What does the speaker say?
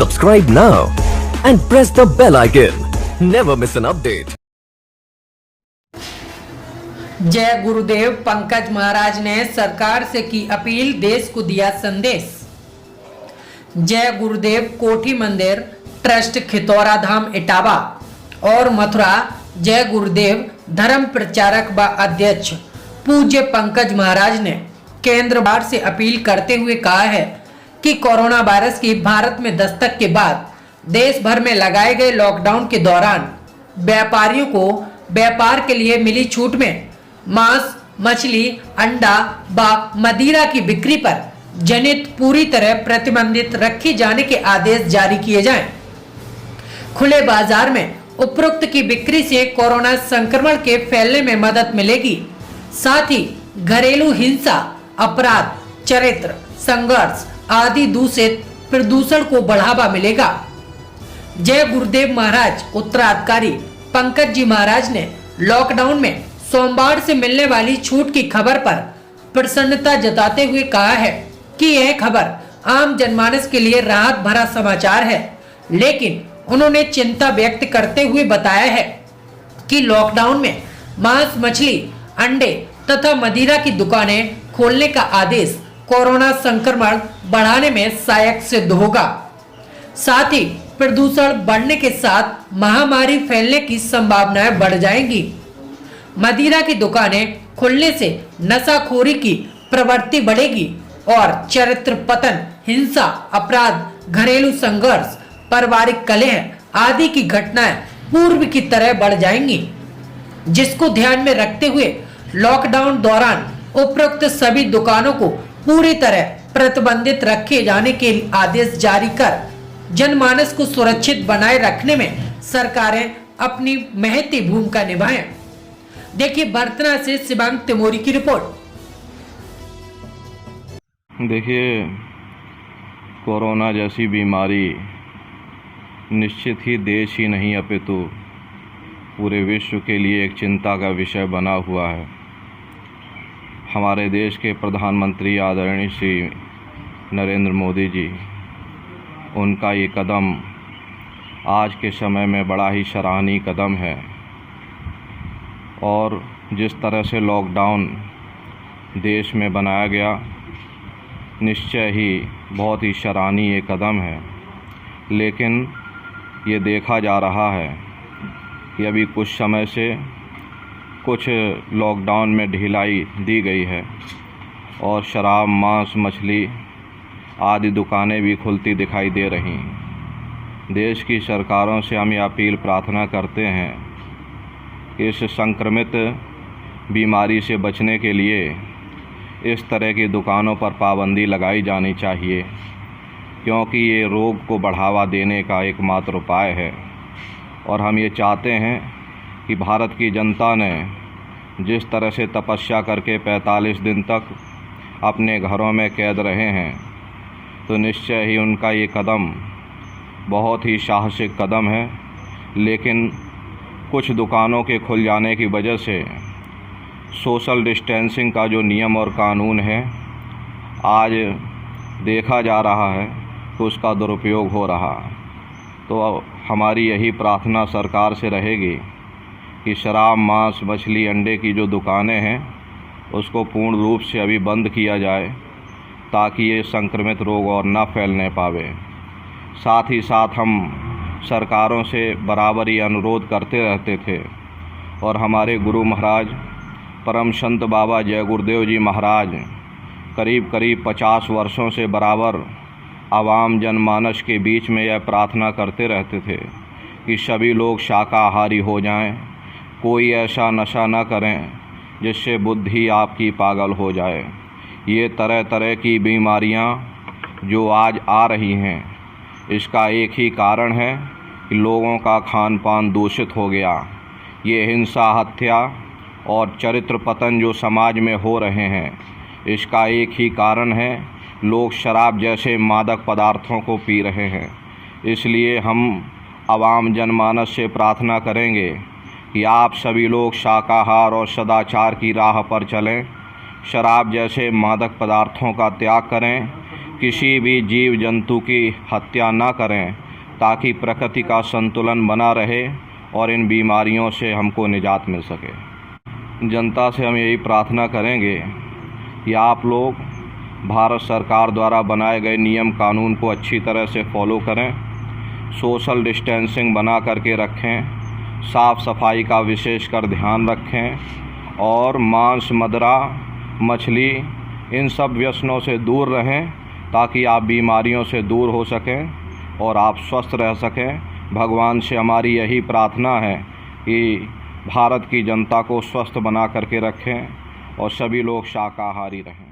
Subscribe now and press the bell icon. Never miss an update. जय गुरुदेव पंकज महाराज ने सरकार से की अपील, देश को दिया संदेश। जय गुरुदेव कोठी मंदिर ट्रस्ट खितौरा धाम इटावा और मथुरा जय गुरुदेव धर्म प्रचारक व अध्यक्ष पूज्य पंकज महाराज ने केंद्र सरकार से अपील करते हुए कहा है कि कोरोना वायरस की भारत में दस्तक के बाद देश भर में लगाए गए लॉकडाउन के दौरान व्यापारियों को व्यापार के लिए मिली छूट में मांस, मछली, अंडा व मदिरा की बिक्री पर जनित पूरी तरह प्रतिबंधित रखे जाने के आदेश जारी किए जाएं। खुले बाजार में उपरोक्त की बिक्री से कोरोना संक्रमण के फैलने में मदद मिलेगी। साथ ही घरेलू हिंसा, अपराध, चरित्र संघर्ष आदि दूषित प्रदूषण को बढ़ावा मिलेगा। जय गुरुदेव महाराज उत्तराधिकारी पंकज जी महाराज ने लॉकडाउन में सोमवार से मिलने वाली छूट की खबर पर प्रसन्नता जताते हुए कहा है कि यह खबर आम जनमानस के लिए राहत भरा समाचार है, लेकिन उन्होंने चिंता व्यक्त करते हुए बताया है कि लॉकडाउन में मांस, मछली, अंडे तथा मदिरा की दुकानें खोलने का आदेश कोरोना संक्रमण बढ़ाने में सहायक सिद्ध होगा। साथ ही प्रदूषण बढ़ने के साथ महामारी फैलने की संभावनाएं बढ़ जाएंगी। मदिरा की दुकानें खुलने से नशाखोरी की प्रवृत्ति बढ़ेगी और चरित्र पतन, हिंसा, अपराध, घरेलू संघर्ष, पारिवारिक कलह आदि की घटनाएं पूर्व की तरह बढ़ जाएंगी, जिसको ध्यान में रखते हुए लॉकडाउन दौरान उपरोक्त सभी दुकानों को पूरी तरह प्रतिबंधित रखे जाने के आदेश जारी कर जनमानस को सुरक्षित बनाए रखने में सरकारें अपनी महती भूमिका निभाएं। देखिए बर्तना से शिवांग तिमोरी की रिपोर्ट। देखिए, कोरोना जैसी बीमारी निश्चित ही देश ही नहीं अपितु पूरे विश्व के लिए एक चिंता का विषय बना हुआ है। हमारे देश के प्रधानमंत्री आदरणीय श्री नरेंद्र मोदी जी, उनका ये कदम आज के समय में बड़ा ही सराहनीय कदम है और जिस तरह से लॉकडाउन देश में बनाया गया, निश्चय ही बहुत ही सराहनीय ये कदम है। लेकिन ये देखा जा रहा है कि अभी कुछ समय से कुछ लॉकडाउन में ढिलाई दी गई है और शराब, मांस, मछली आदि दुकानें भी खुलती दिखाई दे रही। देश की सरकारों से हम ये अपील प्रार्थना करते हैं कि इस संक्रमित बीमारी से बचने के लिए इस तरह की दुकानों पर पाबंदी लगाई जानी चाहिए, क्योंकि ये रोग को बढ़ावा देने का एकमात्र उपाय है। और हम ये चाहते हैं कि भारत की जनता ने जिस तरह से तपस्या करके 45 दिन तक अपने घरों में कैद रहे हैं, तो निश्चय ही उनका ये कदम बहुत ही साहसिक कदम है। लेकिन कुछ दुकानों के खुल जाने की वजह से सोशल डिस्टेंसिंग का जो नियम और कानून है, आज देखा जा रहा है कि उसका दुरुपयोग हो रहा। तो हमारी यही प्रार्थना सरकार से रहेगी कि शराब, मांस, मछली, अंडे की जो दुकानें हैं उसको पूर्ण रूप से अभी बंद किया जाए, ताकि ये संक्रमित रोग और न फैलने पावे। साथ ही साथ हम सरकारों से बराबर ही अनुरोध करते रहते थे और हमारे गुरु महाराज परम संत बाबा जय गुरुदेव जी महाराज करीब 50 वर्षों से बराबर आवाम जनमानस के बीच में यह प्रार्थना करते रहते थे कि सभी लोग शाकाहारी हो जाएं, कोई ऐसा नशा न करें जिससे बुद्धि आपकी पागल हो जाए। ये तरह तरह की बीमारियां जो आज आ रही हैं, इसका एक ही कारण है कि लोगों का खान पान दूषित हो गया। ये हिंसा, हत्या और चरित्र पतन जो समाज में हो रहे हैं, इसका एक ही कारण है, लोग शराब जैसे मादक पदार्थों को पी रहे हैं। इसलिए हम आवाम जनमानस से प्रार्थना करेंगे कि आप सभी लोग शाकाहार और सदाचार की राह पर चलें, शराब जैसे मादक पदार्थों का त्याग करें, किसी भी जीव जंतु की हत्या ना करें ताकि प्रकृति का संतुलन बना रहे और इन बीमारियों से हमको निजात मिल सके। जनता से हम यही प्रार्थना करेंगे कि आप लोग भारत सरकार द्वारा बनाए गए नियम कानून को अच्छी तरह से फॉलो करें, सोशल डिस्टेंसिंग बना करके रखें, साफ़ सफाई का विशेषकर ध्यान रखें और मांस, मदिरा, मछली इन सब व्यसनों से दूर रहें ताकि आप बीमारियों से दूर हो सकें और आप स्वस्थ रह सकें। भगवान से हमारी यही प्रार्थना है कि भारत की जनता को स्वस्थ बना करके रखें और सभी लोग शाकाहारी रहें।